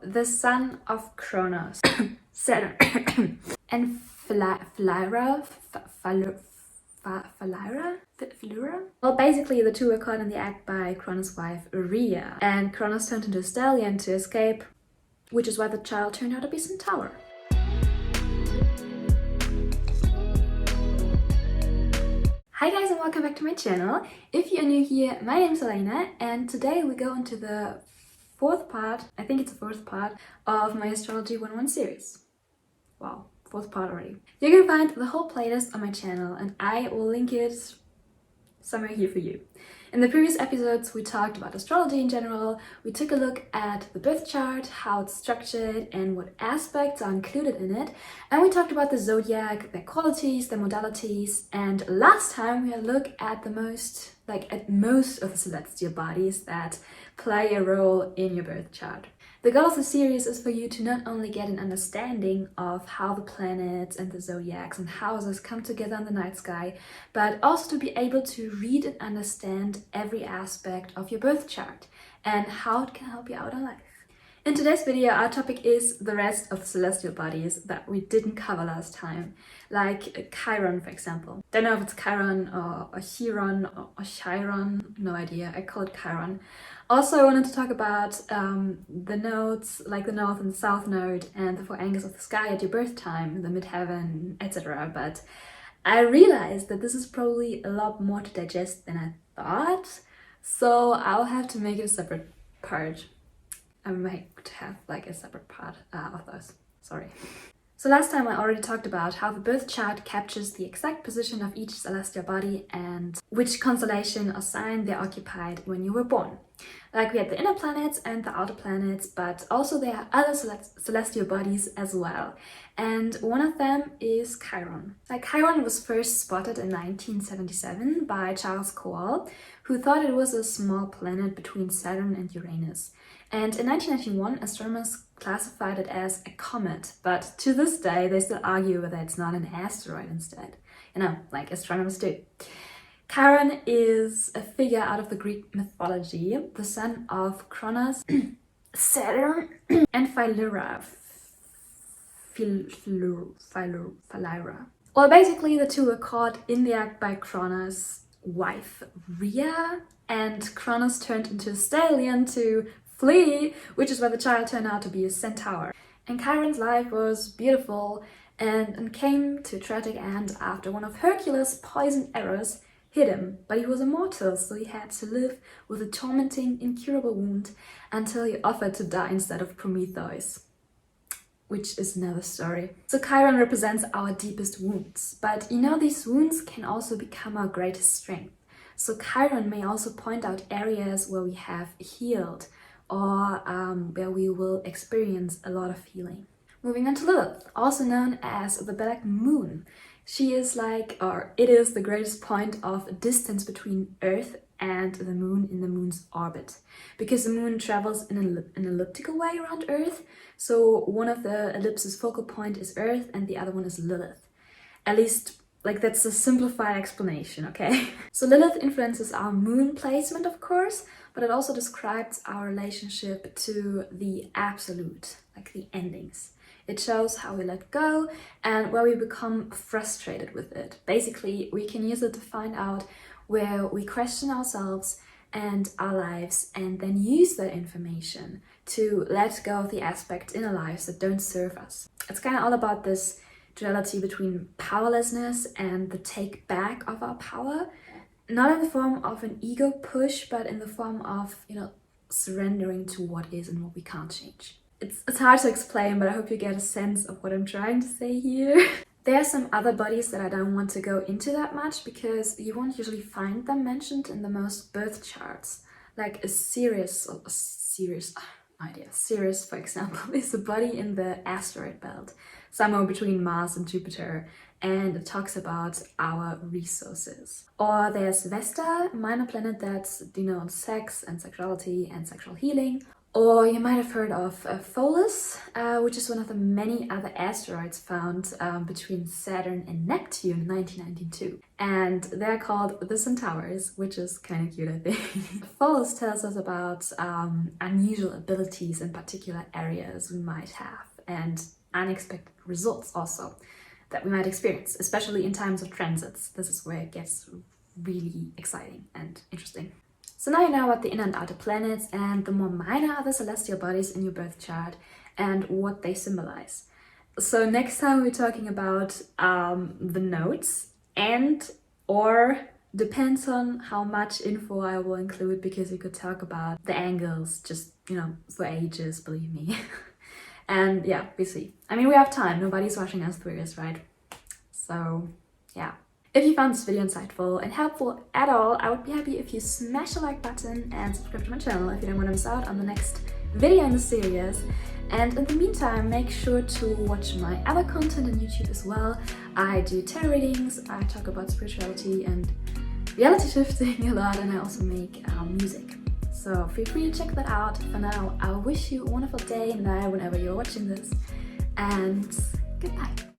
the son of Kronos, Saturn, and Philyra. Well, basically the two were caught in the act by Kronos' wife Rhea, and Kronos turned into a stallion to escape, which is why the child turned out to be Centaur. Hi guys and welcome back to my channel. If you're new here, my name is Elena and today we go into the fourth part, I think it's the fourth part, of my Astrology 101 series. Wow, fourth part already. You're gonna find the whole playlist on my channel and I will link it somewhere here for you. In the previous episodes we talked about astrology in general, we took a look at the birth chart, how it's structured and what aspects are included in it, and we talked about the zodiac, their qualities, their modalities, and last time we had a look at most of the celestial bodies that play a role in your birth chart. The goal of the series is for you to not only get an understanding of how the planets and the zodiacs and houses come together in the night sky, but also to be able to read and understand every aspect of your birth chart and how it can help you out in life. In today's video, our topic is the rest of the celestial bodies that we didn't cover last time, like Chiron, for example. Don't know if it's Chiron or Chiron or Chiron, no idea, I call it Chiron. Also, I wanted to talk about the nodes, like the north and the south node and the four angles of the sky at your birth time, the midheaven, etc. But I realized that this is probably a lot more to digest than I thought, so I'll have to make it a separate part. I might have like a separate part of those, sorry. So last time I already talked about how the birth chart captures the exact position of each celestial body and which constellation or sign they occupied when you were born. Like we had the inner planets and the outer planets, but also there are other celestial bodies as well. And one of them is Chiron. Like Chiron was first spotted in 1977 by Charles Cowell, who thought it was a small planet between Saturn and Uranus. And in 1991, astronomers classified it as a comet, but to this day they still argue whether it's not an asteroid instead. You know, like astronomers do. Chiron is a figure out of the Greek mythology, the son of Kronos, Saturn, and Philyra. Well, basically the two were caught in the act by Kronos' wife Rhea, and Kronos turned into a stallion to flee, which is why the child turned out to be a centaur. And Chiron's life was beautiful and came to a tragic end after one of Hercules' poisoned arrows hit him, but he was immortal, so he had to live with a tormenting, incurable wound until he offered to die instead of Prometheus, which is another story. So Chiron represents our deepest wounds, but you know, these wounds can also become our greatest strength. So Chiron may also point out areas where we have healed or where we will experience a lot of healing. Moving on to Lilith, also known as the Black Moon. She is it is the greatest point of distance between Earth and the Moon in the Moon's orbit. Because the Moon travels in an elliptical way around Earth, so one of the ellipse's focal point is Earth and the other one is Lilith. At least, that's a simplified explanation, okay? So Lilith influences our moon placement, of course, but it also describes our relationship to the absolute, like the endings. It shows how we let go and where we become frustrated with it. Basically, we can use it to find out where we question ourselves and our lives and then use that information to let go of the aspects in our lives that don't serve us. It's kind of all about this duality between powerlessness and the take back of our power, not in the form of an ego push, but in the form of, surrendering to what is and what we can't change. It's hard to explain, but I hope you get a sense of what I'm trying to say here. There are some other bodies that I don't want to go into that much because you won't usually find them mentioned in the most birth charts. Like Ceres, for example, is a body in the asteroid belt, somewhere between Mars and Jupiter, and it talks about our resources. Or there's Vesta, a minor planet that denotes sex and sexuality and sexual healing. Or you might have heard of Pholus, which is one of the many other asteroids found between Saturn and Neptune in 1992. And they're called the Centaurs, which is kind of cute, I think. Pholus tells us about unusual abilities in particular areas we might have, and unexpected results also that we might experience, especially in times of transits. This is where it gets really exciting and interesting. So now you know about the inner and outer planets and the more minor other celestial bodies in your birth chart and what they symbolize. So next time we're talking about the nodes, and or depends on how much info I will include, because we could talk about the angles just, for ages, believe me. And yeah, we see. I mean, we have time. Nobody's rushing us through this, right? So yeah. If you found this video insightful and helpful at all, I would be happy if you smash the like button and subscribe to my channel if you don't want to miss out on the next video in the series. And in the meantime, make sure to watch my other content on YouTube as well. I do tarot readings, I talk about spirituality and reality shifting a lot, and I also make music. So feel free to check that out. For now, I wish you a wonderful day and night whenever you're watching this, and goodbye.